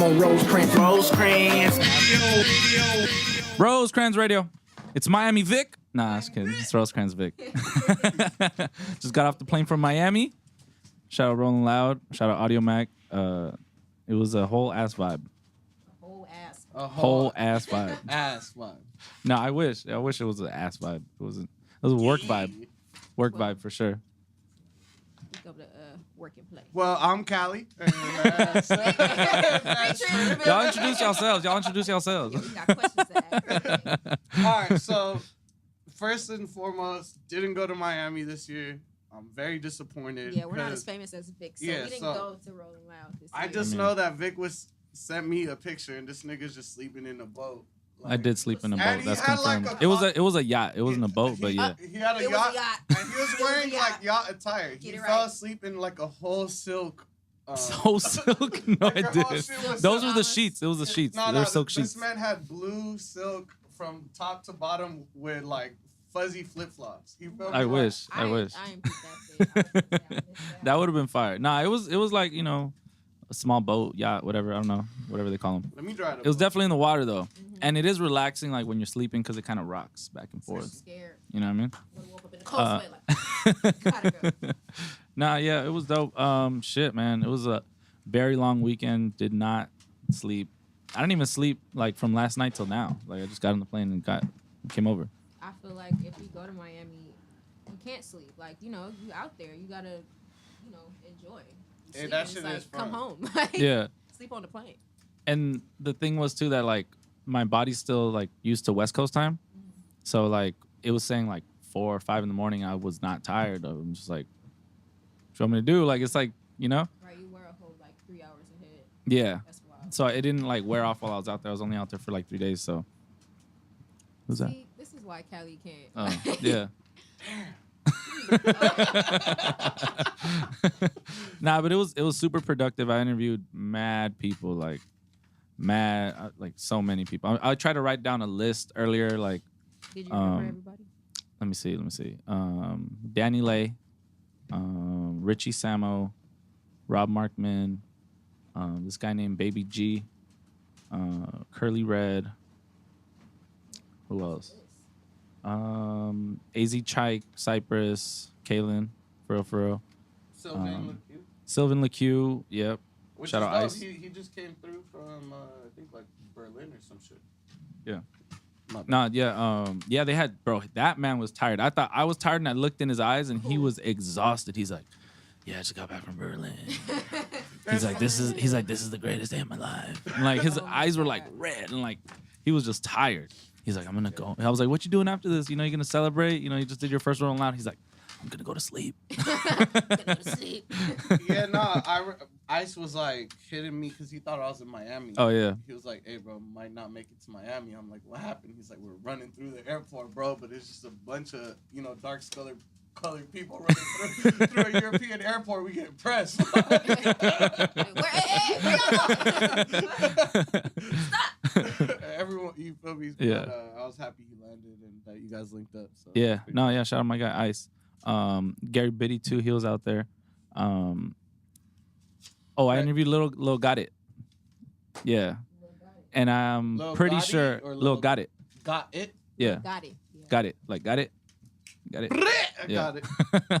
on Rosecrans. Rosecrans Radio. It's Miami Vic. Nah, just kidding. It's Rosecrans Vic. Just got off the plane from Miami. Shout out Rolling Loud. Shout out Audiomack. It was a whole ass vibe. Whole ass vibe. Ass vibe. No, I wish it was an ass vibe. It wasn't. It was a work vibe. Work vibe for sure. Go to work and play. Well, I'm Kali. Y'all introduce yourselves. Yeah, we got questions to ask. All right, so first and foremost, didn't go to Miami this year. I'm very disappointed. Yeah, we're not as famous as Vic, so we didn't go to Rolling Loud this year. I just know that Vic sent me a picture, and this nigga's just sleeping in a boat. Like, I did sleep in a boat. and he That's had, confirmed. like, it was a yacht. It wasn't a boat, but yeah. He had a It was yacht, a yacht. and he was wearing yacht. like yacht attire. He Get it fell right. asleep in like a whole silk. So silk. No, like I her whole didn't. shit was Those silk. were the sheets. It was the sheets. No, They were silk this sheets. man had blue silk from top to bottom with like fuzzy flip flops. You feel me? I wish. I wish. ain't beat that thing. That would have been fire. Nah, it was like, you know, a small boat, yacht, whatever. I don't know. Whatever they call them. Let me try it. It was definitely in the water, though. And it is relaxing, like, when you're sleeping because it kind of rocks back and I'm forth. scared. You know what I mean? Would woke up in a cold sweat like, gotta go. Nah, yeah, it was dope. Shit, man. It was a very long weekend. Did not sleep. I didn't even sleep, like, from last night till now. Like, I just got on the plane and came over. I feel like if we go to Miami, you can't sleep. Like, you know, you out there, you gotta, you know, enjoy. Hey, Sleep, that and shit it's like, is fun. come home. Like, Yeah. sleep on the plane. And the thing was, too, that, like, my body's still, like, used to West Coast time. So, like, it was saying, like, 4 or 5 in the morning, I was not tired. I'm just like, what you want me to do? Like, it's like, you know? Right, you wear a whole, like, 3 hours ahead. Yeah. That's wild. So it didn't, like, wear off while I was out there. I was only out there for, like, 3 days, so. Who's that? See, this is why Kali can't. Oh, yeah. Nah, but it was super productive. I interviewed mad people, like so many people. I tried to write down a list earlier, like Did you remember everybody? let me see. Danny Lay, Richie Samo, Rob Markman, this guy named Baby G, Curly Red. Who else? AZ Chike, Cypress, Kalen, for real. Sylvan LeCue, yep. Which Shout is out dope. Ice. He just came through from I think like Berlin or some shit. Yeah. My bad. Nah, yeah, they had, bro, that man was tired. I thought I was tired and I looked in his eyes and he was exhausted. He's like, yeah, I just got back from Berlin. He's like, this is the greatest day of my life. And like his eyes were like red and like he was just tired. He's like, I'm gonna go. And I was like, what you doing after this? You know, you gonna celebrate? You know, you just did your first Rolling Loud. He's like, I'm gonna go to sleep. Yeah, no, Ice was like hitting me because he thought I was in Miami. Oh yeah. He was like, hey, bro, might not make it to Miami. I'm like, what happened? He's like, we're running through the airport, bro, but it's just a bunch of, you know, colored people running through a European airport. We get pressed. Where y'all going? Everyone, you feel me? Yeah. But, I was happy he landed and that you guys linked up. So. Yeah. No, yeah, shout out my guy Ice. Gary Biddy too, he was out there. I interviewed Lil Got It. Yeah. And I'm Lil pretty Gotti sure or Lil Got It. Got it? Yeah. Got it. Yeah. Got it. Like got it. Got it. I Yeah. got it.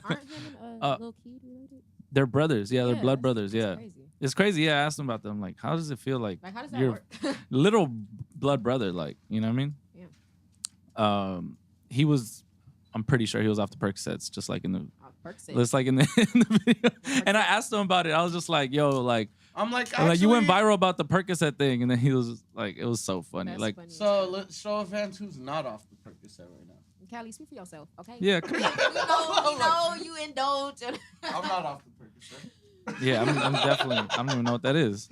Aren't him and Lil Key related? They're brothers. Yeah, they're blood brothers. That's Yeah. crazy. It's crazy. Yeah, I asked them about them. Like, how does it feel like Like, how does that you're work? little blood brother? Like, you know what I mean? Yeah. He was. I'm pretty sure he was off the Percocets, just like in the. Percocet. It's like in the video. And I asked him about it. I was just like, "Yo, like, I'm like, you went actually- viral about the Percocet thing," and then he was like, "It was so funny." That's like, funny. So let's show a fan who's not off the Percocet right now. Kali, speak for yourself, okay? yeah, come on. we know you indulge. I'm not off the Percocet. Yeah, I'm definitely. I don't even know what that is.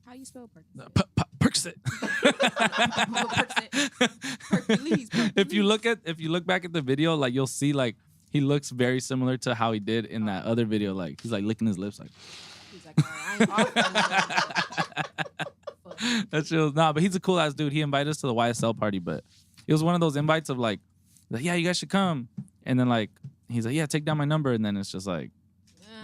How do you spell Percocet? Percocet. Hercules. If you look back at the video, like you'll see like he looks very similar to how he did in that other video. Like he's like licking his lips, like. He's like, I ain't off that. That's real. Nah, but he's a cool ass dude. He invited us to the YSL party, but it was one of those invites of like, yeah, you guys should come. And then like he's like, yeah, take down my number. And then it's just like,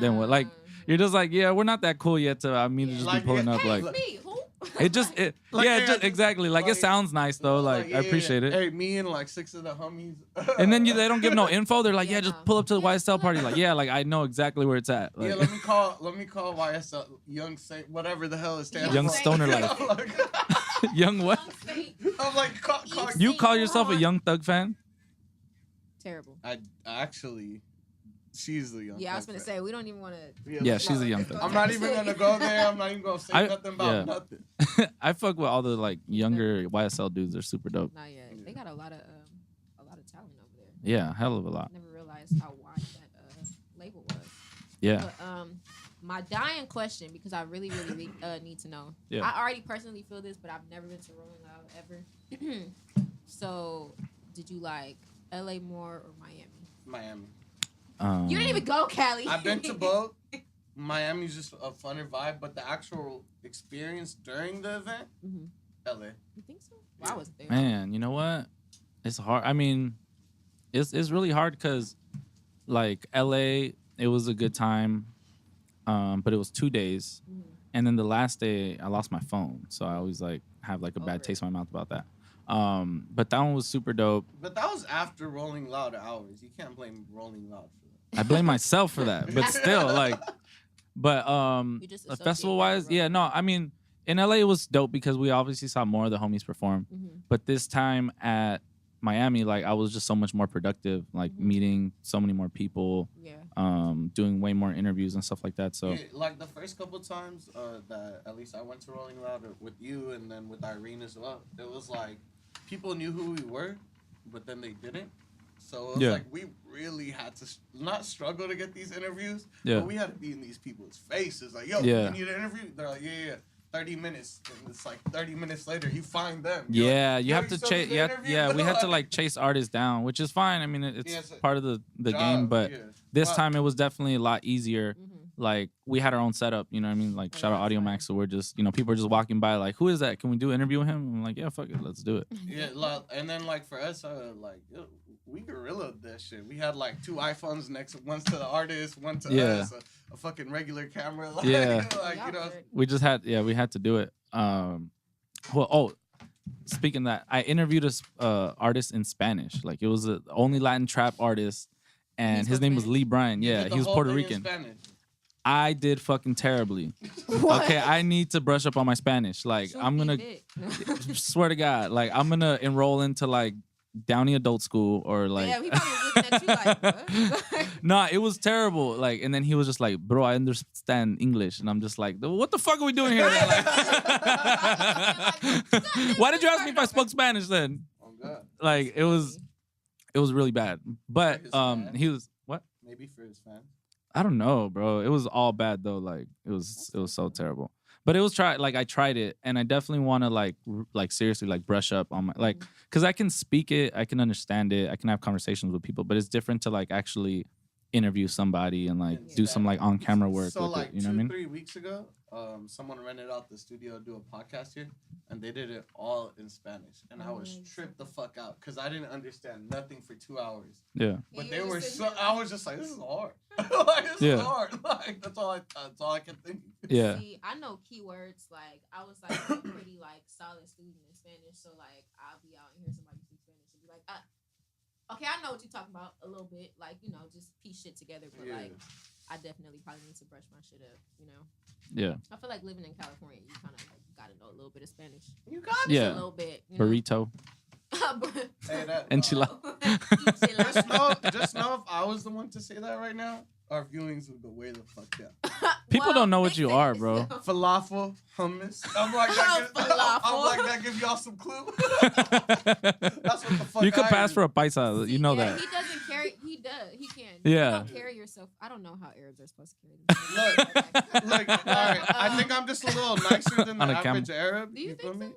then what? Like you're just like, yeah, we're not that cool yet to me to just Like, be pulling up hey, like. Me, who? Exactly. Like, it sounds nice though. Like, I appreciate it. Hey, me and like 6 of the homies. And then they don't give no info. They're like, Yeah, just no. pull up to the YSL party. Like, yeah, like I know exactly where it's at. Like, Yeah, let me call YSL Young Saint, whatever the hell it stands Young for. Stoner Life. Young what? I'm like, call You call yourself a Young Thug fan? Terrible. I actually, she's the young. Yeah, I was gonna fan. say we don't even want to. Yeah, she's a Young Thug. I'm not even gonna go there. I'm not even gonna say nothing about nothing. I fuck with all the like younger YSL dudes. They're super dope. Not yet. They got a lot of talent over there. Yeah, hell of a lot. Never realized how wide that label was. Yeah. But my dying question, because I really need to know. Yeah. I already personally feel this, but I've never been to Rolling Loud ever. So, did you like LA more or Miami? Miami. You didn't even go, Kali. I've been to both. Miami's just a funner vibe, but the actual experience during the event, LA. You think so? Well, I wasn't there. Man, you know what? It's hard. I mean, it's really hard because, like, LA, it was a good time, but it was 2 days, and then the last day I lost my phone, so I always like have like a bad taste in my mouth about that. But that one was super dope. But that was after Rolling Loud hours. You can't blame Rolling Loud for that. I blame myself for that, but still, like, but festival wise, yeah, no, I mean, in LA it was dope because we obviously saw more of the homies perform, but this time at Miami, like, I was just so much more productive, like meeting so many more people, doing way more interviews and stuff like that. So yeah, like the first couple times that at least I went to Rolling Loud with you and then with Irene as well, it was like people knew who we were, but then they didn't. So it was like we really had to not struggle to get these interviews, but we had to be in these people's faces. Like, yo, you need an interview? They're like, yeah. 30 minutes, and it's like 30 minutes later, you find them. Yeah, like, you have to chase. Yeah, we had to like chase artists down, which is fine. I mean, it's part of the game, but this time it was definitely a lot easier. Like, we had our own setup, you know what I mean? Like, shout out Audiomack, so we're just, people are just walking by like, who is that? Can we do an interview with him? I'm like, yeah, fuck it, let's do it. Yeah, and then like for us, like, we guerrillaed that shit. We had like 2 iPhones one's to the artist, one to us, a fucking regular camera. Like, like, we just had, we had to do it. Speaking of that, I interviewed a artist in Spanish. Like, it was the only Latin trap artist, and his name was Lee Bryan. Yeah, he was Puerto Rican. I did fucking terribly. Okay, I need to brush up on my Spanish. Like, I'm gonna swear to God, like, I'm gonna enroll into like Downey Adult School or like. Yeah, he probably was looking at you like, what? Nah, it was terrible. Like, and then he was just like, bro, I understand English, and I'm just like, what the fuck are we doing here? Like, why did you ask me if I spoke Spanish then? Oh God. Like, it was really bad. But he was what? Maybe for his fans. I don't know, bro. It was all bad though. Like, it was so terrible. But it was I tried it, and I definitely want to like seriously like brush up on my like, because I can speak it, I can understand it, I can have conversations with people, but it's different to like actually interview somebody and like do some like on camera work with like it. You know what I mean? 3 weeks ago, someone rented out the studio to do a podcast here, and they did it all in Spanish, and I was tripped the fuck out because I didn't understand nothing for 2 hours. Yeah. But they were I was just like, this is hard. Like, this is hard. Like, that's all I kept thinking. Yeah. See, I know keywords. Like, I was like a pretty like solid student in Spanish, so like I'll be out and hear somebody speak Spanish and be like, okay, I know what you're talking about a little bit. Like, just piece shit together, but like, I definitely probably need to brush my shit up. Yeah. I feel like living in California, you kind of like gotta know a little bit of Spanish. You got it. A little bit. Burrito. Hey, that, Enchilada. just know if I was the one to say that right now, our viewings would go way the fuck down. People don't know what you are, bro. Falafel, hummus. I'm like, that gives y'all some clue. That's what the fuck. You could pass for a paisa. You know that. He doesn't carry. He does. He can. Yeah. You don't carry yourself. I don't know how Arabs are supposed to carry themselves. Look. All right. I think I'm just a little nicer than the average Arab. Do you think feel me?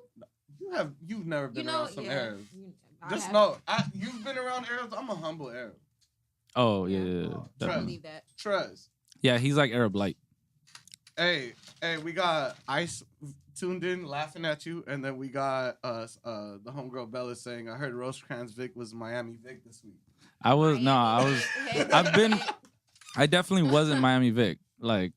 So? You've never been around some Arabs. Just have. know, you've been around Arabs. I'm a humble Arab. Oh yeah. I believe that. Trez. Yeah, he's like Arab light. Hey, we got Ice tuned in laughing at you, and then we got the homegirl Bella saying, I heard Rosecrans Vic was Miami Vic this week. I definitely wasn't Miami Vic. Like,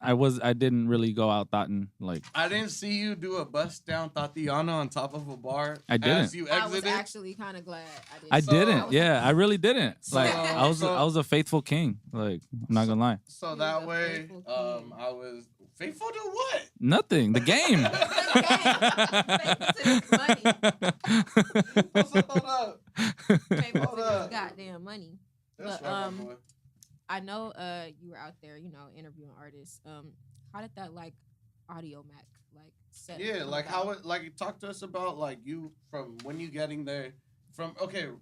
I didn't really go out thoughting like. I didn't see you do a bust down Tatiana on top of a bar. I didn't. As you exited. I was actually kind of glad I didn't. Yeah, I really didn't. Like So- I was a faithful king. Like I'm not gonna lie. So He that was a way, faithful king. I was faithful to what? Nothing. The game. Hold up. Faithful Hold to up. this goddamn money. That's But, right, my boy. I know you were out there, interviewing artists. How did that like Audiomack like set? Yeah, come like about? how it, like talk to us about like you from when you getting there. From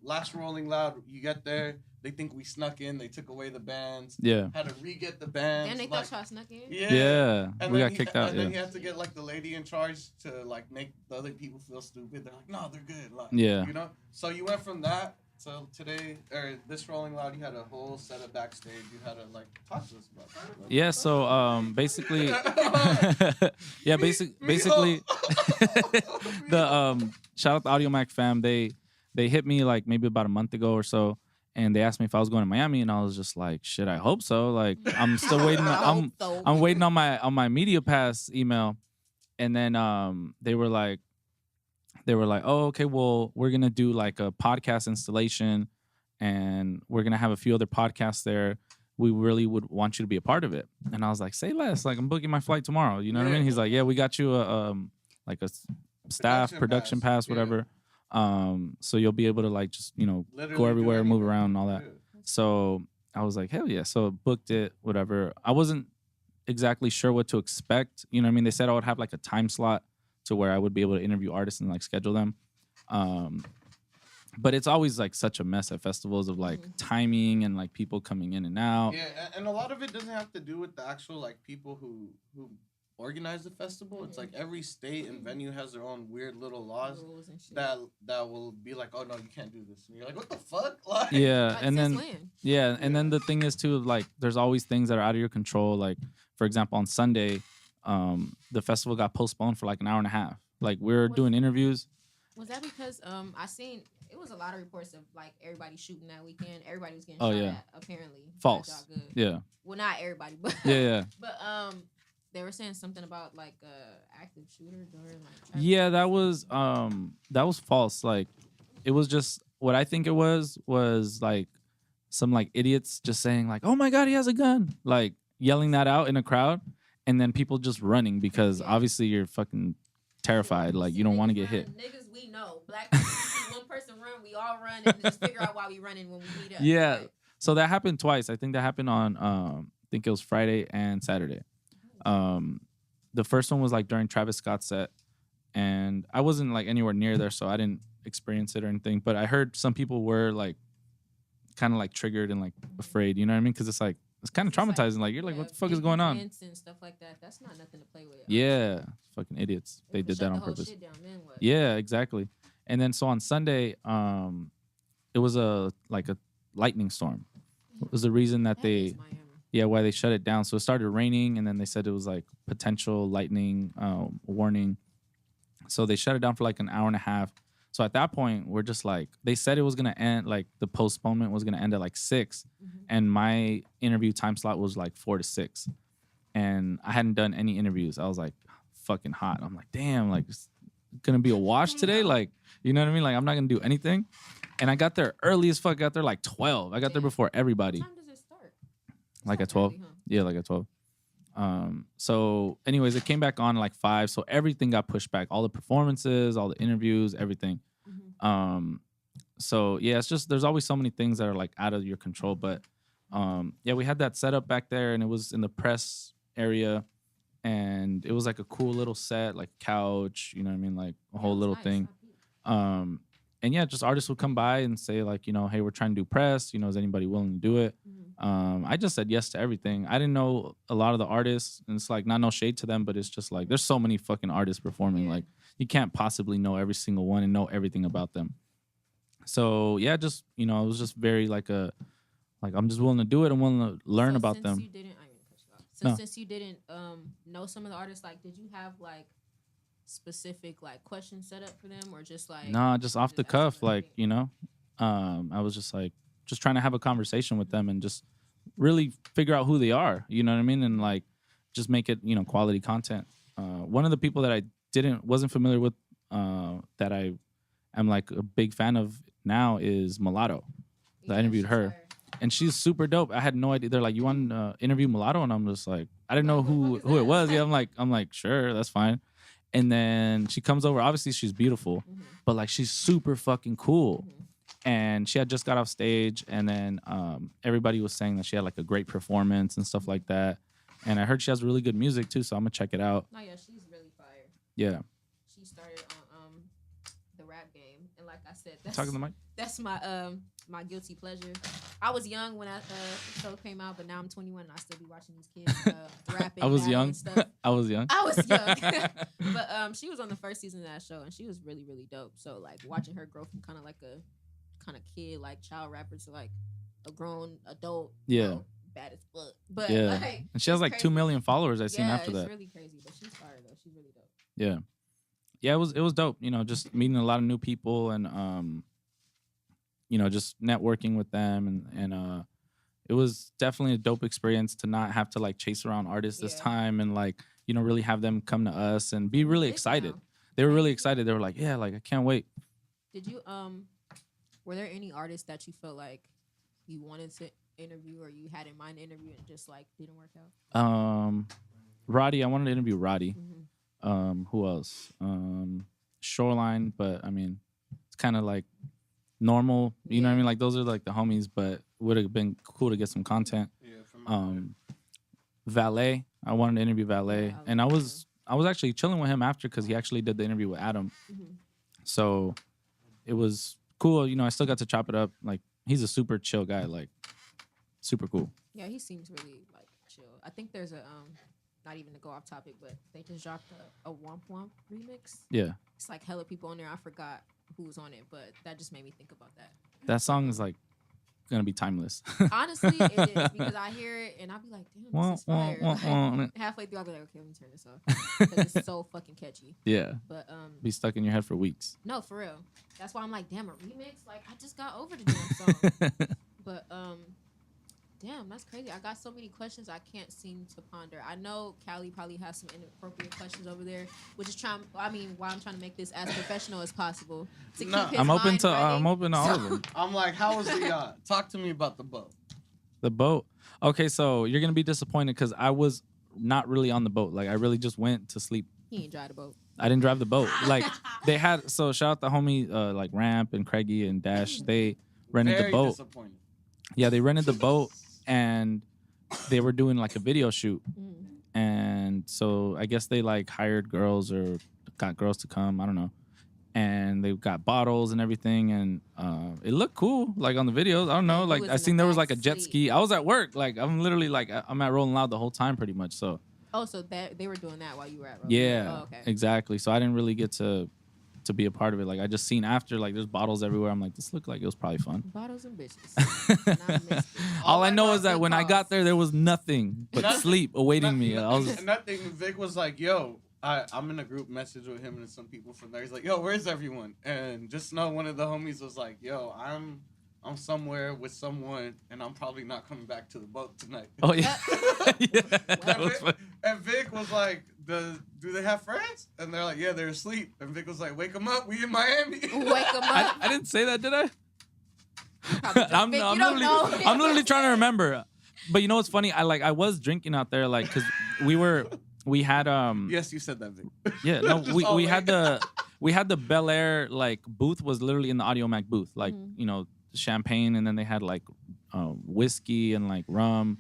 last Rolling Loud, you get there. They think we snuck in. They took away the bands. Yeah. Had to re-get the bands. Then they like, thought y'all snuck in. Yeah. And We then got kicked out. And Yeah. then he had to get like the lady in charge to like make the other people feel stupid. They're like, no, they're good. Like, Yeah. You know. So you went from that to today, or this Rolling Loud. You had a whole setup backstage. You had to like talk to us about that. Like, Yeah. So basically, yeah. Basically, the shout out the Audiomack fam. They hit me like maybe about a month ago or so. And they asked me if I was going to Miami, and I was just like, "Shit, I hope so." Like, I'm still waiting. I'm waiting on my media pass email, and then they were like, "Oh, okay, well, we're gonna do like a podcast installation, and we're gonna have a few other podcasts there. We really would want you to be a part of it." And I was like, "Say less. Like, I'm booking my flight tomorrow. You know what I mean?" He's like, "Yeah, we got you a like a staff production pass, whatever." So you'll be able to like just Literally go everywhere, do move anything. around, and all that. Yeah. So I was like, hell yeah. So booked it, whatever. I wasn't exactly sure what to expect. You know what I mean? They said I would have like a time slot to where I would be able to interview artists and like schedule them. But it's always like such a mess at festivals of like timing and like people coming in and out. Yeah, and a lot of it doesn't have to do with the actual like people who organize the festival. It's like every state and venue has their own weird little laws Rules and shit. that will be like, oh no, you can't do this. And you're like, what the fuck? Like, Yeah, Like, and since then when? yeah, and then the thing is too, like there's always things that are out of your control. Like for example, on Sunday, the festival got postponed for like an hour and a half. Like we're doing interviews. Was that because I seen it was a lot of reports of like everybody shooting that weekend. Everybody was getting Oh, shot yeah. at, apparently. False. Y'all good. Yeah. Well, not everybody, but Yeah. but they were saying something about like active shooter during like traffic. Yeah, that was false. Like it was just what I think it was like some like idiots just saying like, "Oh my god, he has a gun." Like yelling that out in a crowd and then people just running because obviously you're fucking terrified. Like you don't want to get hit. Niggas, we know. Black people see one person run, we all run and just figure out why we running when we meet up. Yeah. Like, So that happened twice. I think that happened on I think it was Friday and Saturday. The first one was like during Travis Scott's set, and I wasn't like anywhere near there, so I didn't experience it or anything. But I heard some people were like kind of like triggered and like afraid. You know what I mean? Because it's kind of it's like, traumatizing. Like you're like, what the fuck is big going on? events and stuff like that. That's not nothing to play with. Yeah, fucking idiots. They If did shut that the on whole purpose. shit down, then what? Yeah, exactly. And then so on Sunday, it was a lightning storm. It was the reason that That they. is Miami. Yeah, why they shut it down. So it started raining, and then they said it was like potential lightning warning. So they shut it down for like an hour and a half. So at that point, we're just like, they said it was gonna end, like the postponement was gonna end at like 6, and my interview time slot was like 4 to 6, and I hadn't done any interviews. I was like, fucking hot. I'm like, damn, like it's gonna be a wash today. Like, you know what I mean? Like I'm not gonna do anything. And I got there early as fuck. I got there like 12. I got there before everybody. What time does it start? Like at It's 12. early, huh? Yeah, like at 12. So anyways, it came back on like 5. So everything got pushed back. All the performances, all the interviews, everything. So yeah, it's just there's always so many things that are like out of your control. But yeah, we had that set up back there, and it was in the press area, and it was like a cool little set, like couch, you know what I mean, like a whole little Nice. thing. And yeah, just artists would come by and say like, you know, hey, we're trying to do press. You know, is anybody willing to do it? I just said yes to everything. I didn't know a lot of the artists, and it's like not no shade to them, but it's just like there's so many fucking artists performing. Like you can't possibly know every single one and know everything about them. So yeah, just it was just very like I'm just willing to do it and willing to learn about them. You didn't, I didn't cut you off. So since you didn't know some of the artists, like did you have like specific like questions set up for them, or just like Nah, just off the ask them cuff, like anything? I was just like trying to have a conversation with them and just really figure out who they are. You know what I mean? And like just make it, you know, quality content. One of the people that I wasn't familiar with, that I am like a big fan of now is Mulatto. I interviewed her, and she's super dope. I had no idea. They're like, you want to interview Mulatto, and I'm just like, I didn't know who it was. Yeah, I'm like, sure, that's fine. And then she comes over. Obviously, she's beautiful, but like she's super fucking cool. And she had just got off stage, and then everybody was saying that she had like a great performance and stuff like that. And I heard she has really good music too, so I'm gonna check it out. Oh yeah, she's really fire. Yeah. She started on the rap game, and like I said, that's Talking to the mic. That's my guilty pleasure. I was young when that show came out, but now I'm 21 and I still be watching these kids rapping. I was young. And stuff. I was young. But she was on the first season of that show, and she was really, really dope. So like watching her grow from kind of like a kind of kid, like child rapper, to like a grown adult. Yeah. You know, bad as fuck. But yeah. like, and she has like 2 million followers. I seen after that. It's really crazy, but she's fire though. She's really dope. Yeah. Yeah, it was dope. You know, just meeting a lot of new people and you know, just networking with them and it was definitely a dope experience to not have to like chase around artists this time and like, you know, really have them come to us and be really excited. They were really excited. They were like, yeah, like I can't wait. Did you were there any artists that you felt like you wanted to interview or you had in mind to interview and just like didn't work out? Roddy, I wanted to interview Roddy. Who else? Shoreline, but I mean, it's kind of like normal, you know what I mean? Like those are like the homies, but would have been cool to get some content. Valet, I wanted to interview Valet, and I was actually chilling with him after because he actually did the interview with Adam. So it was cool, you know. I still got to chop it up. Like he's a super chill guy, like super cool. Yeah, he seems really like chill. I think there's a not even to go off topic, but they just dropped a Womp Womp remix. Yeah, it's like hella people on there. I forgot who was on it, but that just made me think about that. That song is like gonna be timeless. Honestly, it is because I hear it and I'll be like, damn, this is fire. Like, halfway through, I'll be like, okay, let me turn this off because it's so fucking catchy. Yeah, but be stuck in your head for weeks. No, for real. That's why I'm like, damn, a remix. Like I just got over the damn song. But damn, that's crazy. I got so many questions I can't seem to ponder. I know Kali probably has some inappropriate questions over there, which is why I'm trying to make this as professional as possible. To keep his I'm open to all of them. I'm like, how was the talk to me about the boat? The boat. Okay, so you're gonna be disappointed because I was not really on the boat. Like I really just went to sleep. He ain't drive the boat. I didn't drive the boat. Like they had shout out the homie like Ramp and Craigie and Dash. They rented the boat. Yeah, they rented the boat. And they were doing like a video shoot, and so I guess they like hired girls or got girls to come. I don't know, and they got bottles and everything, and it looked cool. Like on the videos, I don't know. Like I seen there was like a jet ski. I was at work. Like I'm literally like I'm at Rolling Loud the whole time, pretty much. So. Oh, so they were doing that while you were at Rolling Loud. Yeah, oh, okay. Exactly. So I didn't really get to be a part of it. Like I just seen after, like there's bottles everywhere. I'm like, this looked like it was probably fun. Bottles and bitches. All I know is that when I got there was nothing but sleep awaiting me. I was nothing. Vic was like, yo, I'm in a group message with him and some people from there. He's like, yo, where's everyone? And just know one of the homies was like, yo, I'm somewhere with someone and I'm probably not coming back to the boat tonight. Oh yeah. Yeah, and Vic was like, do they have friends? And they're like, yeah, they're asleep. And Vic was like, wake them up. We in Miami. Wake them up. I didn't say that, did I? I'm literally trying to remember. But you know what's funny? I was drinking out there, like, cause we had Yes, you said that, Vic. Yeah, no, we had the Bel Air like booth was literally in the Audiomack booth, like you know, champagne, and then they had like whiskey and like rum.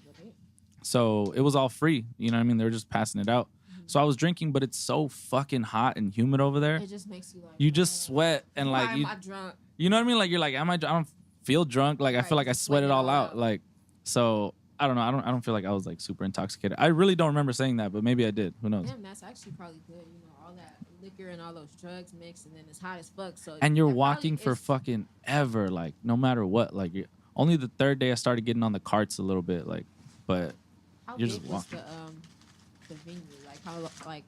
So it was all free. You know what I mean? They were just passing it out. So I was drinking, but it's so fucking hot and humid over there. It just makes you like you just sweat and like why am I drunk? You know what I mean? Like you're like, I don't feel drunk. Like I feel like I sweat it all out. Like so I don't know. I don't feel like I was like super intoxicated. I really don't remember saying that, but maybe I did. Who knows? Damn, that's actually probably good. You know, all that liquor and all those drugs mixed, and then it's hot as fuck. So and you're walking for fucking ever, like no matter what. Like only the third day I started getting on the carts a little bit, like, but you're just walking. The venue, how big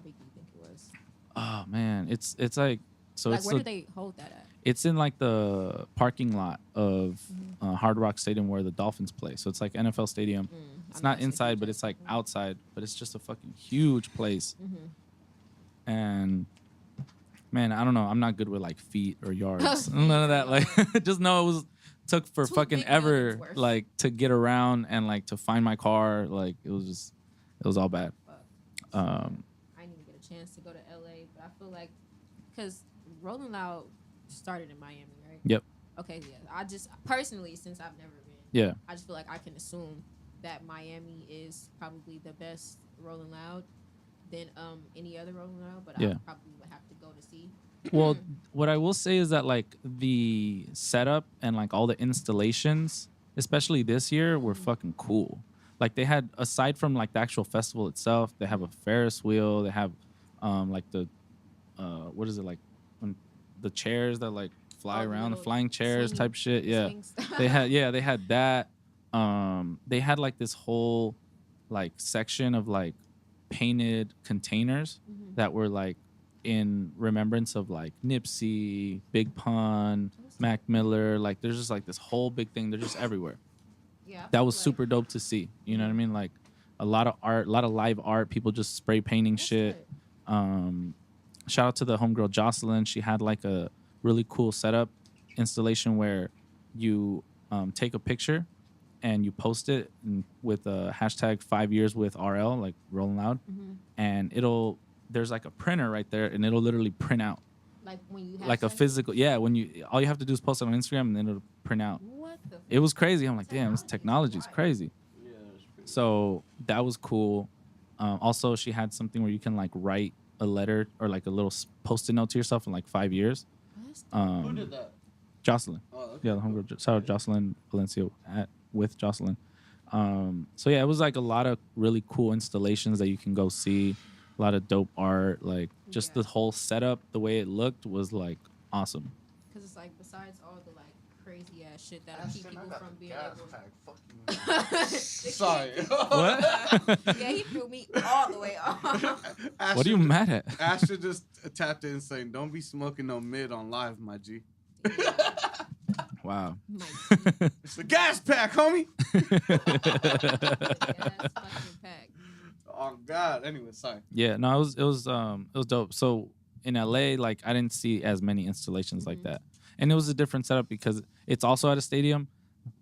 do you think it was? Oh man, it's like so. Like it's where do they hold that at? It's in like the parking lot of Hard Rock Stadium where the Dolphins play. So it's like NFL Stadium. It's not inside, but it's like outside. But it's just a fucking huge place. And man, I don't know. I'm not good with like feet or yards. None of that. Like, just know it took for fucking ever, like, to get around and like to find my car. Like, it was all bad. I didn't even get a chance to go to LA, but I feel like because Rolling Loud started in Miami, right? Yep. Okay, yeah. I just personally, since I've never been, I just feel like I can assume that Miami is probably the best Rolling Loud than any other Rolling Loud, but I probably would have to go to see. Well, what I will say is that like the setup and like all the installations, especially this year, were fucking cool. Like they had, aside from like the actual festival itself, they have a Ferris wheel. They have like the what is it, like when the chairs that like fly around, the flying chairs type shit. Yeah, they had that. They had like this whole like section of like painted containers that were like in remembrance of like Nipsey, Big Pun, Mac Miller. Like there's just like this whole big thing. They're just everywhere. Yeah, that was super dope to see. You know what I mean? Like a lot of art, a lot of live art. People just spray painting shit. Shout out to the homegirl Jocelyn. She had like a really cool setup installation where you take a picture and you post it with a hashtag 5 years with RL, like Rolling Loud, and there's like a printer right there, and it'll literally print out. Like when you like a physical, all you have to do is post it on Instagram, and then it'll print out. What the? It was crazy. I'm like, damn, this technology is crazy. Yeah, so that was cool. Also, she had something where you can like write a letter or like a little post-it note to yourself in like 5 years. Who did that? Jocelyn. Oh, okay. Yeah, the homegirl. Shout out Jocelyn Valencia with Jocelyn. So yeah, it was like a lot of really cool installations that you can go see. A lot of dope art, like just the whole setup, the way it looked was like awesome. Because it's like besides all the like crazy ass shit that keep people from being able. Sorry. What? Yeah, he threw me all the way off. What are you mad at? Asher just tapped in saying, "Don't be smoking no mid on live, my G." Wow. It's the gas pack, homie. Gas fucking pack. Oh God. Anyway, sorry. Yeah, no, it was dope. So in LA, like I didn't see as many installations like that, and it was a different setup because it's also at a stadium,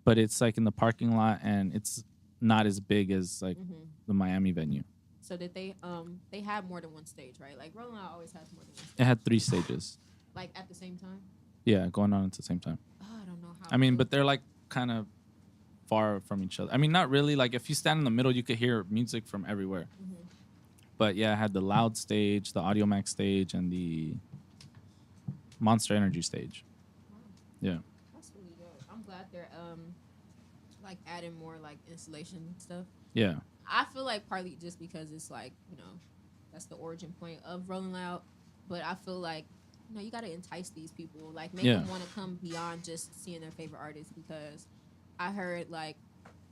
but it's like in the parking lot, and it's not as big as like the Miami venue. So did they had more than one stage, right? Like Rolling Out always has more than one stage. It had 3 stages. Like at the same time? Yeah, going on at the same time. Oh, I don't know how. I mean, but they're like kind of far from each other. I mean, not really. Like if you stand in the middle, you could hear music from everywhere. But yeah, I had the Loud stage, the Audiomack stage, and the Monster Energy stage. Wow. Yeah. That's really good. I'm glad they're like adding more like installation stuff. Yeah. I feel like partly just because it's like, you know, that's the origin point of Rolling Loud. But I feel like, you know, you got to entice these people. Like, make them want to come beyond just seeing their favorite artist. Because I heard, like,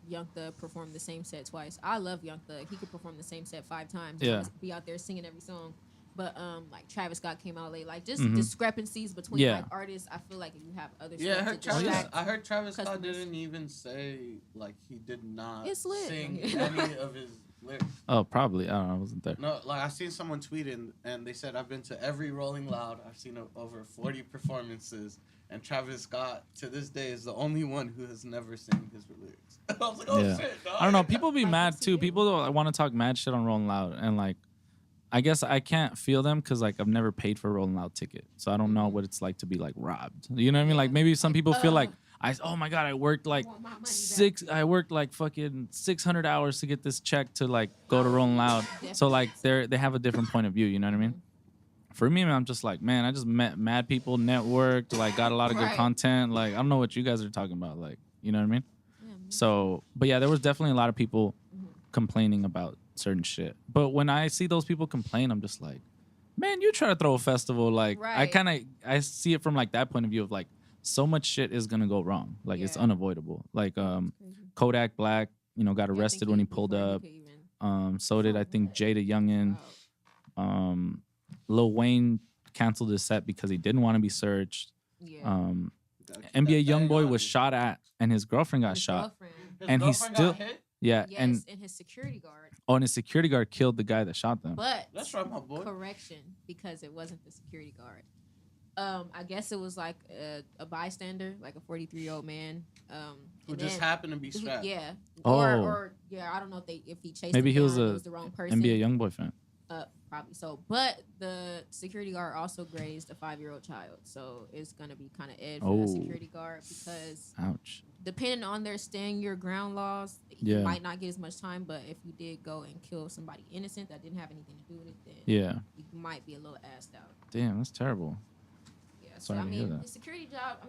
Young Thug perform the same set twice. I love Young Thug. He could perform the same set 5 times. Yeah. And just be out there singing every song. But, like, Travis Scott came out late. Like, just discrepancies between, like, artists. I feel like if you have other stuff I heard Travis Scott didn't even say, like, he did not sing any of his lyrics. Oh, probably. I don't know. I wasn't there. No, like, I seen someone tweeting, and they said, I've been to every Rolling Loud. I've seen over 40 performances. And Travis Scott, to this day, is the only one who has never sang his lyrics. I was like, oh, shit, dog. I don't know. People be mad, too. People want to talk mad shit on Rolling Loud. And, like, I guess I can't feel them because, like, I've never paid for a Rolling Loud ticket. So I don't know what it's like to be, like, robbed. You know what I mean? Like, maybe some people feel like, oh, my God, I worked, like, fucking 600 hours to get this check to, like, go to Rolling Loud. So, like, they have a different point of view. You know what I mean? For me, man, I'm just like, man, I just met mad people, networked, like, got a lot of good content. Like, I don't know what you guys are talking about. Like, you know what I mean? So, but yeah, there was definitely a lot of people complaining about certain shit. But when I see those people complain, I'm just like, man, you try to throw a festival. Like, I see it from like that point of view of like, so much shit is gonna go wrong. Like, it's unavoidable. Like, Kodak Black, you know, got arrested when he pulled up. So did I think Jada Youngin. Lil Wayne canceled his set because he didn't want to be searched. Yeah. NBA YoungBoy was shot at, and his girlfriend got shot. His And he girlfriend still, got hit? yeah, Yes, and his security guard. his security guard killed the guy that shot them. But That's right, my boy. correction, because it wasn't the security guard. I guess it was like a bystander, like a 43-year-old man. Who just happened to be strapped. Yeah. Oh. Or I don't know if he chased Maybe him he was down, a it was the wrong person. NBA YoungBoy fan. Probably so. But the security guard also grazed a 5-year-old child. So it's going to be kind of ed for the security guard because ouch. Depending on their stand your ground laws, you might not get as much time. But if you did go and kill somebody innocent that didn't have anything to do with it, then you might be a little assed out. Damn, that's terrible. Yeah. So, Sorry to hear that. The security job,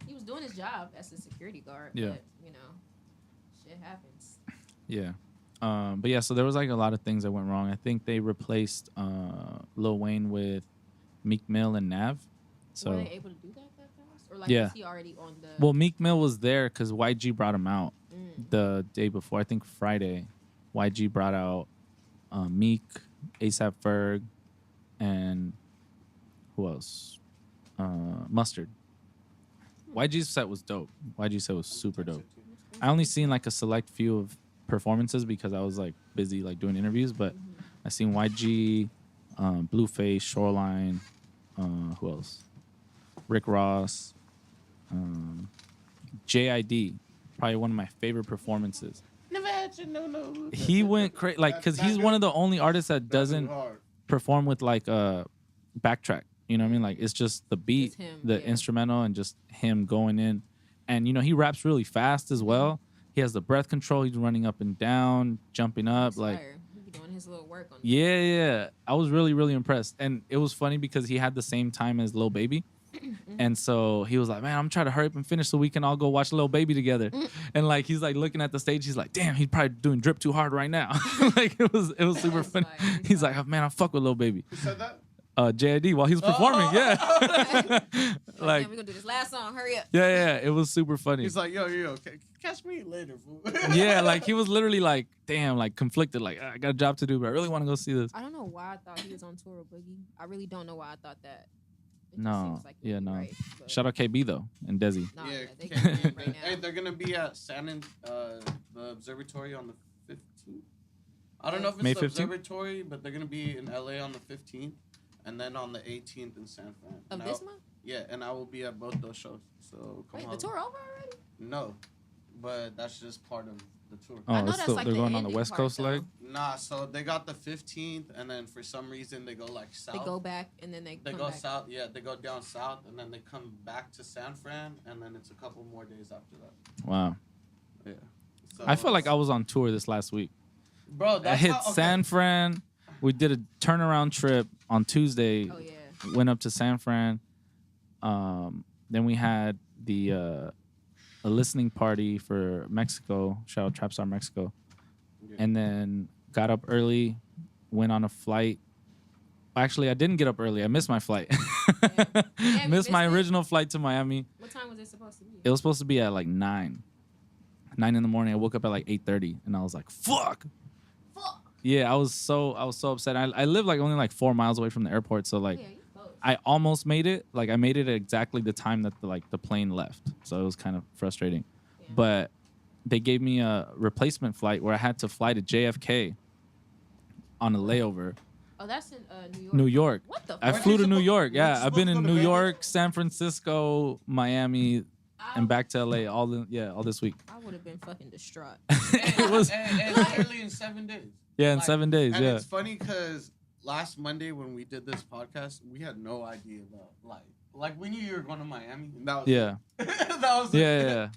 he was doing his job as a security guard. Yeah. But, shit happens. Yeah. But yeah, so there was like a lot of things that went wrong. I think they replaced Lil Wayne with Meek Mill and Nav. So were they able to do that fast? Or was he already on the... Well, Meek Mill was there because YG brought him out the day before. I think Friday, YG brought out Meek, ASAP Ferg, and who else? Mustard. YG's set was dope. YG's set was super dope. I only seen like a select few of performances because I was like busy like doing interviews, but I seen YG, Blueface, Shoreline, who else? Rick Ross, JID, probably one of my favorite performances. Never had you, no. He went crazy, like, because he's one of the only artists that doesn't perform with like a backtrack. You know what I mean? Like it's just the beat, the instrumental, and just him going in. And he raps really fast as well. He has the breath control. He's running up and down, jumping up. Like, he be doing his little work on it. Yeah. I was really, really impressed. And it was funny because he had the same time as Lil Baby. And so he was like, man, I'm trying to hurry up and finish so we can all go watch Lil Baby together. And like, he's like looking at the stage. He's like, damn, he's probably doing drip too hard right now. Like it was super funny. He's like, oh, man, I fuck with Lil Baby. Who said that? JID while he was performing, like, we're gonna do this last song. Hurry up. Yeah, it was super funny. He's like, yo, catch me later, fool. Yeah, like he was literally like, damn, like conflicted, like I got a job to do, but I really want to go see this. I don't know why I thought he was on tour with Boogie. I really don't know why I thought that. No, like no. Right, shout out KB though and Desi. No, yeah, right hey, they're gonna be at the observatory on the 15th. I don't know if it's May the 15th? observatory, but they're gonna be in LA on the 15th. And then on the 18th in San Fran. Of this month? Yeah, and I will be at both those shows. So come on. The tour over already? No, but that's just part of the tour. Oh, I know that's like they're the going on the West Coast leg? Nah, so they got the 15th, and then for some reason they go like south. They go back, and then they come go back. south. Yeah, they go down south, and then they come back to San Fran, and then it's a couple more days after that. Wow. Yeah. So, I felt like I was on tour this last week. Bro, that's I hit San Fran. We did a turnaround trip on Tuesday. Oh, yeah. Went up to San Fran. Then we had a listening party for Mexico. Shout out Trap Star Mexico. Yeah. And then got up early, went on a flight. Actually, I didn't get up early. I missed my flight. Yeah, missed my original flight to Miami. What time was it supposed to be? It was supposed to be at like 9 in the morning. I woke up at like 8:30, and I was like, fuck. Yeah, I was so upset. I live like only like 4 miles away from the airport, so like I almost made it. Like I made it at exactly the time that the plane left, so it was kind of frustrating. Yeah. But they gave me a replacement flight where I had to fly to JFK on a layover. Oh, that's in New York. New York. What the? I flew to New York. Yeah, I've been in New York, San Francisco, Miami, and back to LA all this week. I would have been fucking distraught. It was and literally in 7 days. Yeah, in 7 days. And yeah. It's funny because last Monday when we did this podcast, we had no idea about like we knew you were going to Miami. And that was that was I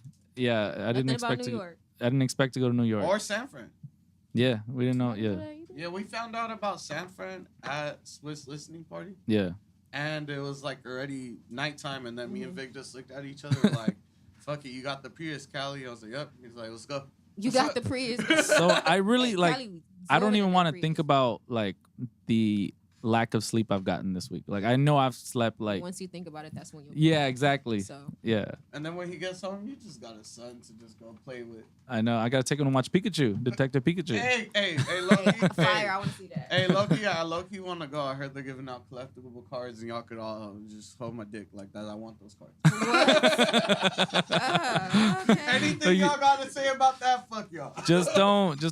didn't expect to. I didn't expect to go to New York or San Fran. Yeah, we didn't know. Yeah. Yeah, we found out about San Fran at Swiss listening party. Yeah. And it was like already nighttime, and then me and Vic just looked at each other like, "Fuck it, you got the Prius, Kali." I was like, "Yep." He's like, "Let's go." You got the Prius. So I really like. I don't even want to think about like the lack of sleep I've gotten this week. Like I know I've slept like. Once you think about it, that's when you. Yeah, exactly. So. Yeah. And then when he gets home, you just got a son to just go play with. I know. I gotta take him to watch Pikachu, Detective Pikachu. Hey, Loki. Fire! I want to see that. Hey, Loki, I Loki want to go. I heard they're giving out collectible cards, and y'all could all just hold my dick like that. I want those cards. Okay. Anything y'all gotta say about that? Fuck y'all. Just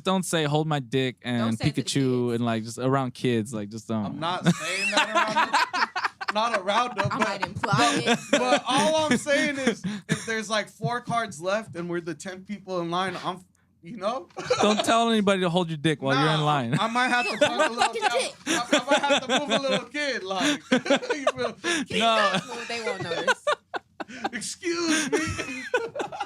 don't say hold my dick and Pikachu and like just around kids. Like just don't. I'm not saying that around them. Not around them. I might imply it. But all I'm saying is, if there's like 4 cards left and we're the 10th people in line, Don't tell anybody to hold your dick while you're in line. I might have to fuck a little kid. I might have to move a little kid. Like, No. They won't notice. Excuse me.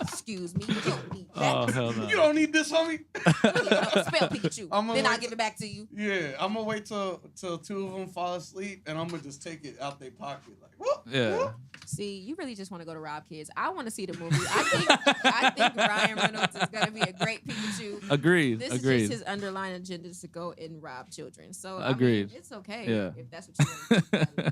Excuse me. You don't need that. Oh hell no. You don't need this, homie. Spell Pikachu. Then I'll give it back to you. Yeah, I'm gonna wait till 2 of them fall asleep, and I'm gonna just take it out their pocket. Like, whoop, Yeah. whoop. See, you really just want to go to rob kids. I want to see the movie. I think Ryan Reynolds is gonna be a great Pikachu. Agreed. This Agreed. is just his underlying agenda is to go and rob children. So Agreed. I mean, it's okay if that's what you want to do.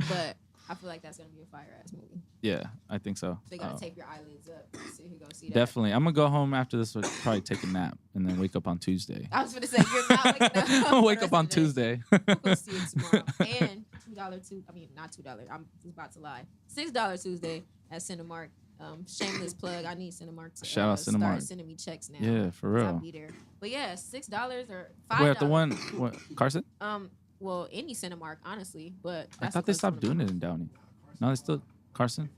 But I feel like that's gonna be a fire ass movie. Yeah, I think so. They gotta tape your eyelids up so you go see that. Definitely. I'm gonna go home after this. Probably take a nap and then wake up on Tuesday. I was gonna say you're not waking up. I'll wake up on Tuesday. We'll go see it tomorrow. And not $2. I'm just about to lie. $6 Tuesday at Cinemark. Shameless plug. I need Cinemark to Shout out Cinemark. start sending me checks now. Yeah, for real. I'll be there. But yeah, $6 or $5. Wait, at the one, what, Carson? Well, any Cinemark, honestly. But I thought they stopped doing it in Downey. No, they still Carson.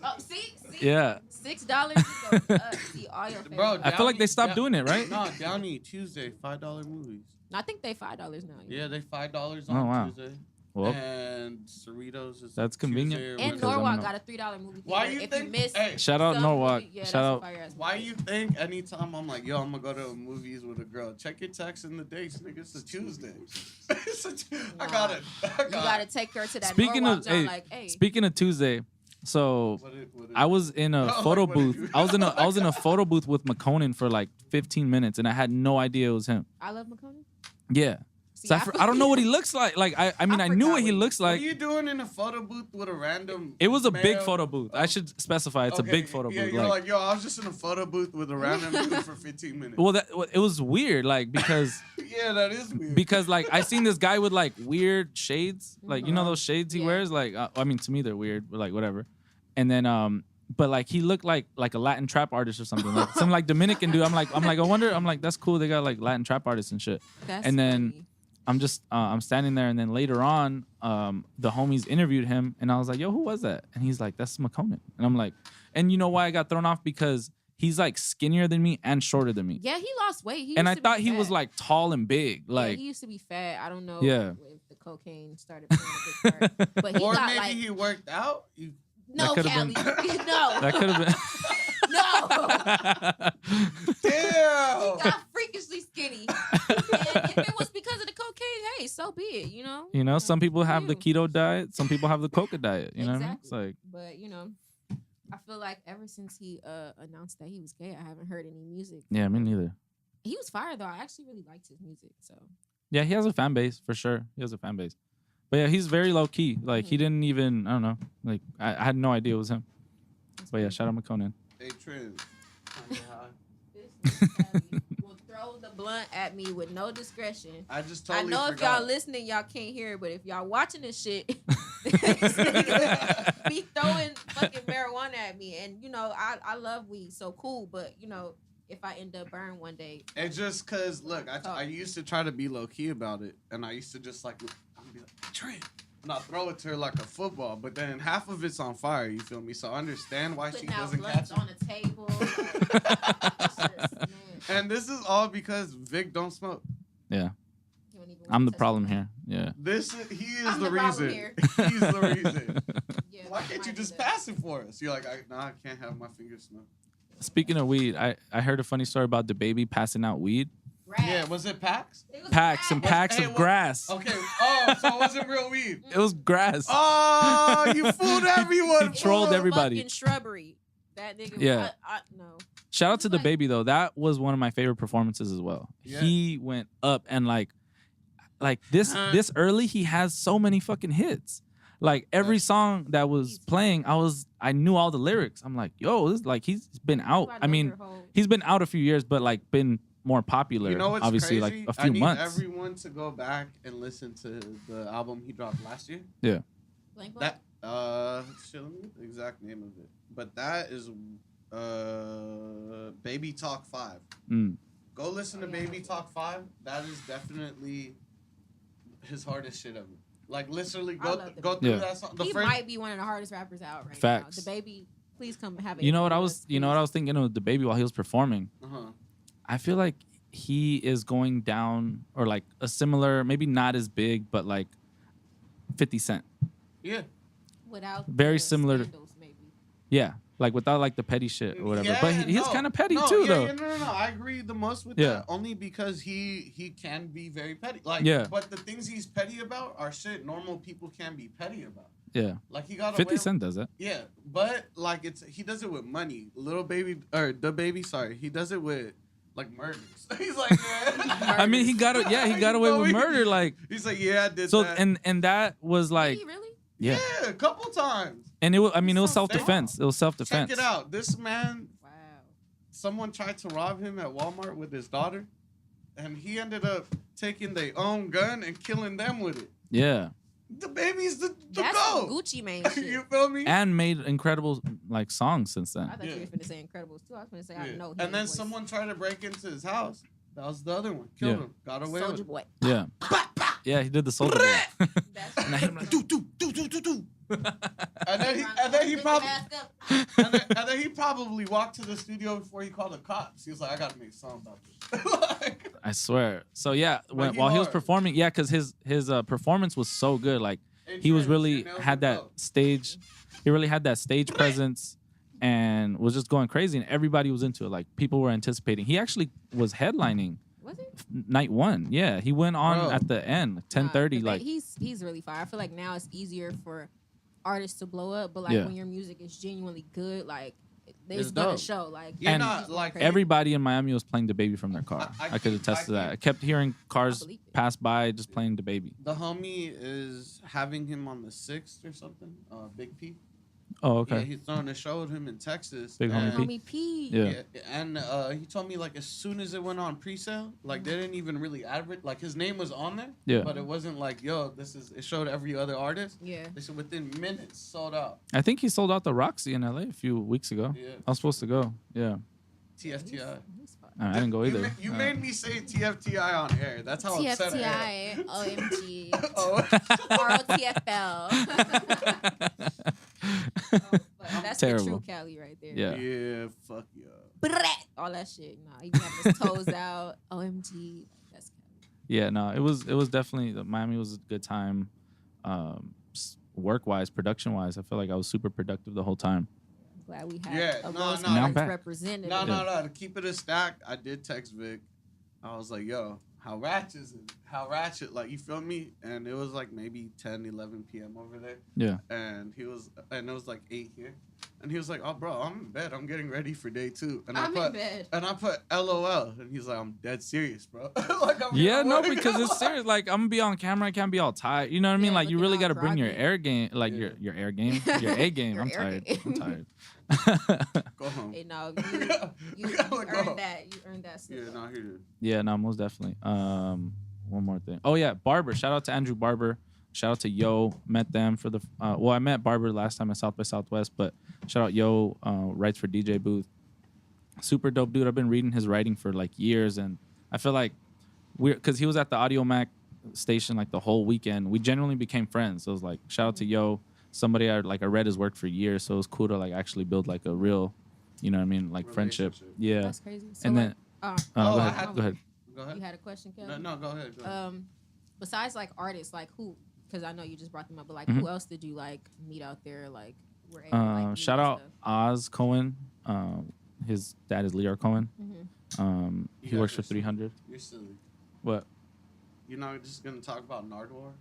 Oh, see, Yeah. $6 to go see all your favorite. Bro, I feel like they stopped doing it, right? No, Downey Tuesday, $5 movies. I think they $5 now. Yeah, they $5 Oh, on wow. Tuesday. Well, And Cerritos is That's convenient. Tuesday or And Because I'm Norwalk not- got a $3 movie theater. Why you if think? you miss Hey, shout out some Norwalk. movie, yeah, Shout that's a out. fire-ass why movie. you think anytime I'm like, yo, I'm gonna go to movies with a girl, check your texts and the dates, nigga. It's a Tuesday. I got it. You gotta take her to that Speaking Norwalk of, joint, hey, like, hey. speaking of Tuesday, so I was in a Oh, photo like, what did booth. you- I was in a photo booth with McConan for like 15 minutes, and I had no idea it was him. I love McConan. Yeah. See, So I don't know what he looks like. Like I mean, I knew forgot what he what looks What are like. you doing in a photo booth with a random? It was a big male? photo booth. I should specify it's a Okay, big photo yeah, booth. you're Like, like, yo, I was just in a photo booth with a random dude for 15 minutes. well, it was weird. Like because Yeah, that is weird. because like I seen this guy with like weird shades. Like you know those shades he Yeah. wears. Like I mean to me they're weird, but like whatever. And then but like he looked like a Latin trap artist or something. Like some like Dominican dude. I'm like I wonder. I'm like that's cool. They got like Latin trap artists and shit. That's And then funny. I'm just I'm standing there, and then later on, the homies interviewed him, and I was like, "Yo, who was that?" And he's like, "That's McConan." And I'm like, and you know why I got thrown off? Because he's like skinnier than me and shorter than me. Yeah, he lost weight. And I thought he was like tall and big. Yeah, Like he used to be fat. I don't know Yeah. if the cocaine started playing a big part. But he or got maybe like he worked out. no, That could've Callie. been- no. that could have No. been. Damn. He got freakishly skinny. And if it was because of the cocaine, hey, so be it, you know? You know, some people have the You. keto diet, some people have the coca diet. You know what I mean? It's Exactly. like But, you know, I feel like ever since he announced that he was gay, I haven't heard any music. yeah, me neither. He was fire, though. I actually really liked his music, so. Yeah, he has a fan base for sure. He has a fan base. But yeah, he's very low key. Like he didn't even I don't know. Like I had no idea it was him. But yeah, shout out McConan. Hey, Trinzzz. This Callie will throw the blunt at me with no discretion. I just I totally know if forgot. y'all listening, y'all can't hear it, but if y'all watching this shit, this nigga be throwing fucking marijuana at me. And, you know, I love weed, so cool. But, you know, if I end up burned one day. And just cause, look, I used to try to be low key about it, and I used to just like, I'd be like, Trent, and I'll throw it to her like a football, but then half of it's on fire. You feel me? So I understand why she Putting out doesn't catch blunts it. on the table. Man. And this is all because Vic don't smoke. Yeah. He don't even I'm the touch problem me. here. Yeah. He is I'm the the problem reason. here. He's the reason. Yeah, Why that can't you might be just that. pass it for us? You're like, I can't have my fingers smoke. Speaking of weed, I heard a funny story about the baby passing out weed. Rats. Yeah, was it packs? It was Packs and rats. packs Hey, of what- grass. Okay. Oh, so it wasn't real weed. It was grass. Oh, you fooled everyone. Trolled fool. everybody. Fucking shrubbery. That nigga. Yeah. No. Shout out to the Like- baby though. That was one of my favorite performances as well. Yeah. He went up and like like this early, he has so many fucking hits. Like every song that was playing, I knew all the lyrics. I'm like, yo, this like he's been out. I mean, he's been out a few years, but like been more popular. You know what's obviously crazy? like a few months. I need everyone to go back and listen to the album he dropped last year. Yeah. That shit, let me get the exact name of it. But that is Baby Talk 5. Go listen to Baby Talk 5. That is definitely his hardest shit ever. Like literally go through that song. He might be one of the hardest rappers out right now. The Baby, please come have it. You know what I was thinking of the Baby while he was performing. I feel like he is going down or like a similar, maybe not as big, but like 50 Cent. Yeah. Without very similar scandals, maybe. Yeah. Like without like the petty shit or whatever. Yeah, but he's kind of petty too, though. No. I agree the most with that. Only because he can be very petty. Like, but the things he's petty about are shit normal people can be petty about. Yeah. Like he got 50 Cent does that. Yeah, but like he does it with money. The baby. Sorry, he does it with like murders. He's like, I mean, he got away with murder. Like he's like, yeah, I did. So that. and that was like, really? Yeah, a couple times. And it was, I mean, it was self-defense. It was self-defense. Check it out. This man, someone tried to rob him at Walmart with his daughter, and he ended up taking their own gun and killing them with it. Yeah. The Baby's the That's go. Gucci Mane shit. You feel me? And made incredible like songs since then. I thought you were going to say Incredibles too. I was going to say I know. And then someone tried to break into his house. That was the other one. Killed him. Got away with it. Boy. Yeah. Yeah, he did the Soulja Boy. And I hit him like do. And then he probably walked to the studio before he called the cops. He was like, I gotta make a song about this. I swear. So yeah, while he was performing, because his performance was so good. Like he was really had that stage. He really had that stage presence and was just going crazy, and everybody was into it. Like people were anticipating. He actually was headlining. Was it? Night 1. Yeah, he went on at the end, 10:30. Like he's really fire. I feel like now it's easier for artists to blow up, but like when your music is genuinely good, like it's gonna show. Like and everybody in Miami was playing the Baby from their car. I could attest to that. I kept hearing cars pass by just playing the Baby. The homie is having him on the 6th or something. Big P. Oh, okay. Yeah, he's throwing a show with him in Texas. Big homie P. Yeah. And he told me like as soon as it went on pre-sale, like they didn't even really advertise. Like his name was on there. Yeah. But it wasn't like, yo, it showed every other artist. Yeah. They said within minutes sold out. I think he sold out the Roxy in LA a few weeks ago. Yeah. I was supposed to go. Yeah. TFTI. I didn't go either. You made me say TFTI on air. That's how upset I am. TFTI, OMG, ROTFL. That's terrible. the true Kali right there. Yeah. Yeah, fuck yeah. All that shit. Nah, he having his toes out. OMG. That's Kali. Yeah, no, it was definitely Miami was a good time. Work-wise, production-wise, I feel like I was super productive the whole time. Glad we had a Rosecrans representative. No. To keep it a stack, I did text Vic. I was like, yo, how ratchet is it? How ratchet? Like, you feel me? And it was like maybe 10, 11 p.m. over there. Yeah. And it was like 8 here. And he was like, oh, bro, I'm in bed. I'm getting ready for day 2. And I'm in bed. And I put LOL. And he's like, I'm dead serious, bro. Because it's serious. Like, I'm going to be on camera. I can't be all tired. You know what I mean? Like, you really got to bring your air game. Like, your air game. Your A game. I'm tired. I'm tired. Go home. Hey, no, you earned that. You earned that. Yeah, no, he did. Yeah, no, most definitely. One more thing. Oh, yeah, Barber. Shout out to Andrew Barber. Shout out to Yo. Met them for the... I met Barber last time at South by Southwest, but shout out Yo. Writes for DJ Booth. Super dope dude. I've been reading his writing for like years, and I feel like because he was at the Audiomack station like the whole weekend. We genuinely became friends. So it was like, shout out to Yo. Somebody I read his work for years, so it was cool to like actually build like a real, you know what I mean, like friendship. Yeah. That's crazy. So and then go ahead. You had a question, Kelly? No, go ahead. Besides like artists, like who? Because I know you just brought them up, but like who else did you like meet out there? Like, shout out Oz Cohen. His dad is Lear Cohen. He works for 300. You're silly. What? You're not just gonna talk about Narduwar?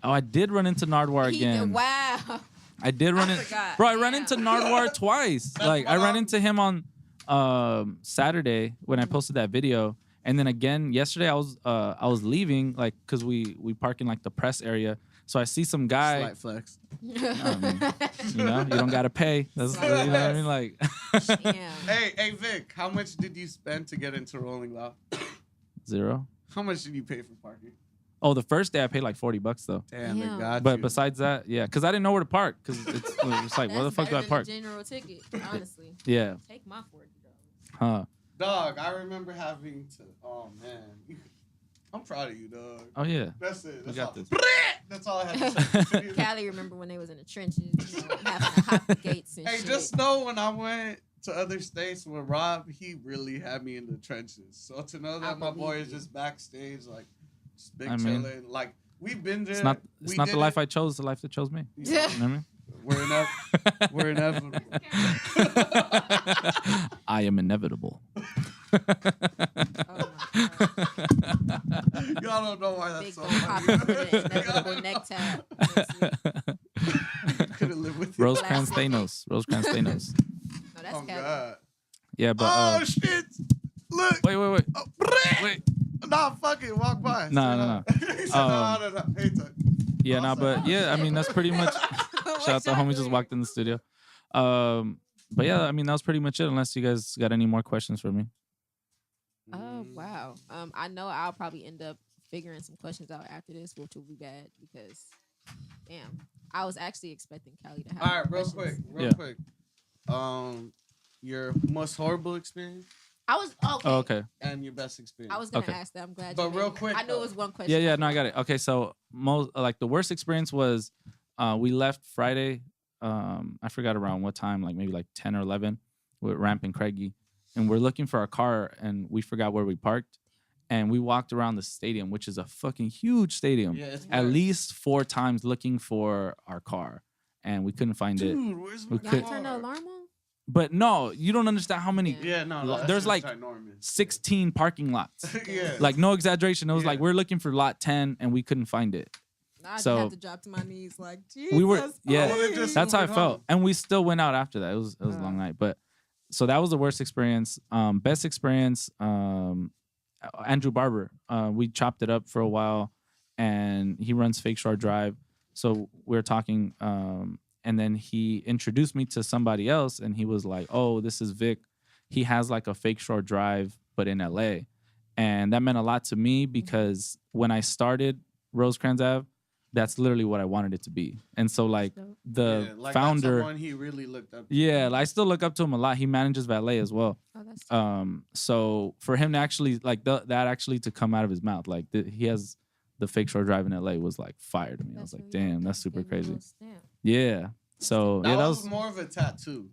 Oh, I did run into Narduwar again. Wow. I did run into bro. I ran into Narduwar twice. Like I ran into him on Saturday when I posted that video, And then again yesterday, I was leaving like because we park in like the press area. So I see some guy. Slight flex. I mean, you know, you don't gotta pay. That's you know what I mean. Like, Damn. Hey, Vic, how much did you spend to get into Rolling Loud? 0. How much did you pay for parking? Oh, the first day I paid like $40 though. Damn, they Damn. got But you. besides that, yeah, because I didn't know where to park. Because it's like, where the That's fuck do I better than park? a general ticket, honestly. Yeah, Take my $40. huh? Dog, I remember having to. Oh man, I'm proud of you, dog. Oh yeah. That's it. That's got all. this. That's all I had to say. Cali remember when they was in the trenches, you know, having to hop the gates and Hey, shit. just know when I went to other states with Rob, he really had me in the trenches. So to know that my boy is just backstage, like, just big chilling, like we've been there. It's not the life I chose. The life that chose me. You know what I mean? We're inevitable. I am inevitable. Oh my God. Y'all don't know why that's Big so gonna pop funny. up with an inevitable neck tab. Couldn't live with you. Rosecrans Thanos. Rosecrans Thanos. No, that's Oh Cali. God. Yeah, but Oh shit! Look. wait. Oh, Wait. Nah, fuck it. Walk by. No. He said, no. Hey, Tuck. Yeah, no, but yeah, I mean that's pretty much. Shout out to homie just walked in the studio. But yeah, I mean that was pretty much it. Unless you guys got any more questions for me. Oh wow. I know I'll probably end up figuring some questions out after this, which will be bad because, damn, I was actually expecting Cali to have. All right, more real Yeah. quick. Your most horrible experience I was okay. Oh, okay. and your best experience. I was gonna Okay. ask that. I'm glad. But you real made me. quick, I knew it was one question. Yeah, no, I got it. Okay, so most like the worst experience was we left Friday. I forgot around what time, like maybe like 10 or 11 with Ramp and Craigie, and we're looking for our car and we forgot where we parked, and we walked around the stadium, which is a fucking huge stadium, Yeah, it's at weird. least 4 times looking for our car, and we couldn't find it. Dude, where's We my Y'all could- car? turn the alarm on. But no, you don't understand how many. Yeah, no, that There's shit's like ginormous. 16 parking lots. Yeah. Like no exaggeration. It was like Yeah. we're looking for lot 10 and we couldn't find it. I'd So- have to drop to my knees like Jesus. We were- yeah. I would've just That's how I moved felt. home. And we still went out after that. It was a long night. But so that was the worst experience. Best experience, Andrew Barber. We chopped it up for a while and he runs Fake Shore Drive. So we were talking, and then he introduced me to somebody else and he was like, oh, this is Vic. He has like a Fake Shore Drive, but in LA. And that meant a lot to me because when I started Rosecrans Ave, that's literally what I wanted it to be. And so like the Yeah, like founder, that's someone he really looked up to. yeah, I still look up to him a lot. He manages valet as well. Oh, that's So for him to actually like that actually to come out of his mouth, like he has the Fake Shore Drive in LA was like fire to me. I was like, really damn, dope. that's super Give me a crazy. little stamp. Yeah. So That yeah, that was was more of a tattoo.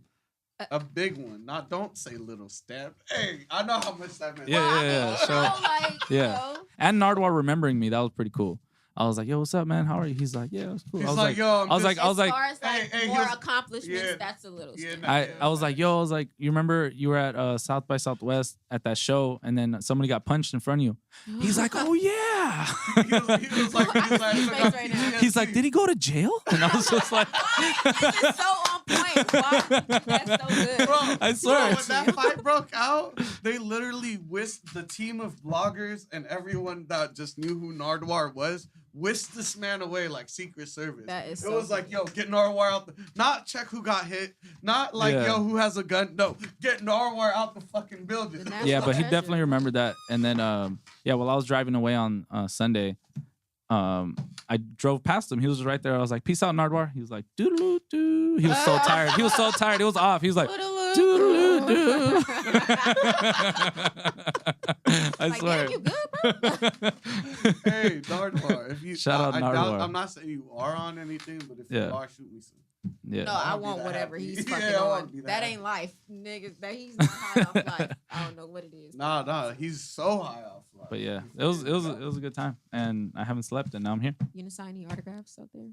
A big one. Not don't say little stamp. Hey, I know how much that meant. Yeah, Well, yeah, I mean, so- you know, like, yeah. you know, and Narduwar remembering me. That was pretty cool. I was like, yo, what's up, man? How are you? He's like, yeah, it's cool. He's I was like, like, yo, I'm I was just- like, I was like, as far as like hey, he more was- accomplishments, yeah. that's a little. Yeah, stretch. no. I was like, yo, I was like, you remember you were at South by Southwest at that show, and then somebody got punched in front of you. He's like, oh yeah. he was like, I see his face right now. He's like, did he go to jail? And I was just like, This is so on point. Why? That's so good. Bro, I swear. when that fight broke out, they literally whisked the team of bloggers and everyone that just knew who Narduwar was, whisked this man away like Secret Service. That is It so was like, good. yo, get Narduwar out. Not check who got hit. Not like, Yeah. yo, who has a gun. No, get Narduwar out the fucking building. The Yeah, but he treasure. definitely remembered that. And then, yeah, while I was driving away on Sunday, I drove past him. He was right there. I was like, peace out, Nardwar. He was like, doodaloo doo. He was so tired. He was so tired. It was off. He was like, doodaloo doo. I Like, swear. damn, you good, bro? Hey, Narduwar, if you Shout out I doubt, Narduwar. I'm not saying you are on anything, but if Yeah. you are, shoot me some. Yeah. No, I I'll be want that whatever happy. he's Yeah, fucking I wanna on. be that That happy. ain't life, nigga. That he's not high off life. I don't know what it is. Nah, he's so high off. Life. But yeah, it was a good time, and I haven't slept, and now I'm here. You didn't sign any autographs out there?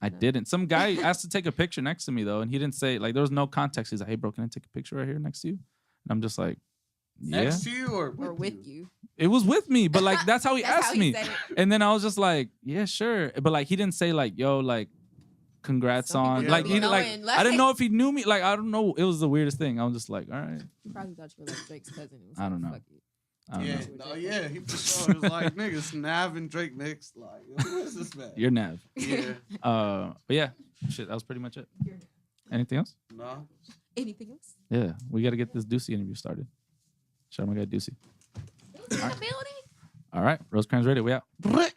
I No. didn't. Some guy asked to take a picture next to me though, and he didn't say like there was no context. He's like, "Hey, bro, can I take a picture right here next to you?" And I'm just like, "Yeah." Next to you or Or with you? It was with me, but like that's how he That's asked how he me. said it. And then I was just like, "Yeah, sure," but like he didn't say like, "Yo, like." Congrats Some on people like don't he be like knowing, I didn't like- know if he knew me, like I don't know, it was the weirdest thing. I was just like, all right, He probably thought you were like Drake's cousin. It was I don't like, know. fuck it. I don't know. He for sure. It was like, niggas, Nav and Drake mixed. Like, who is this man? You're Nav. Yeah. But yeah, shit, that was pretty much it. Anything else? No. Anything else? Yeah, we got to get this Deucey interview started. Shout out my guy Deucey. Who's in the building? All right, Rosecrans Radio, we out. Rosecrans.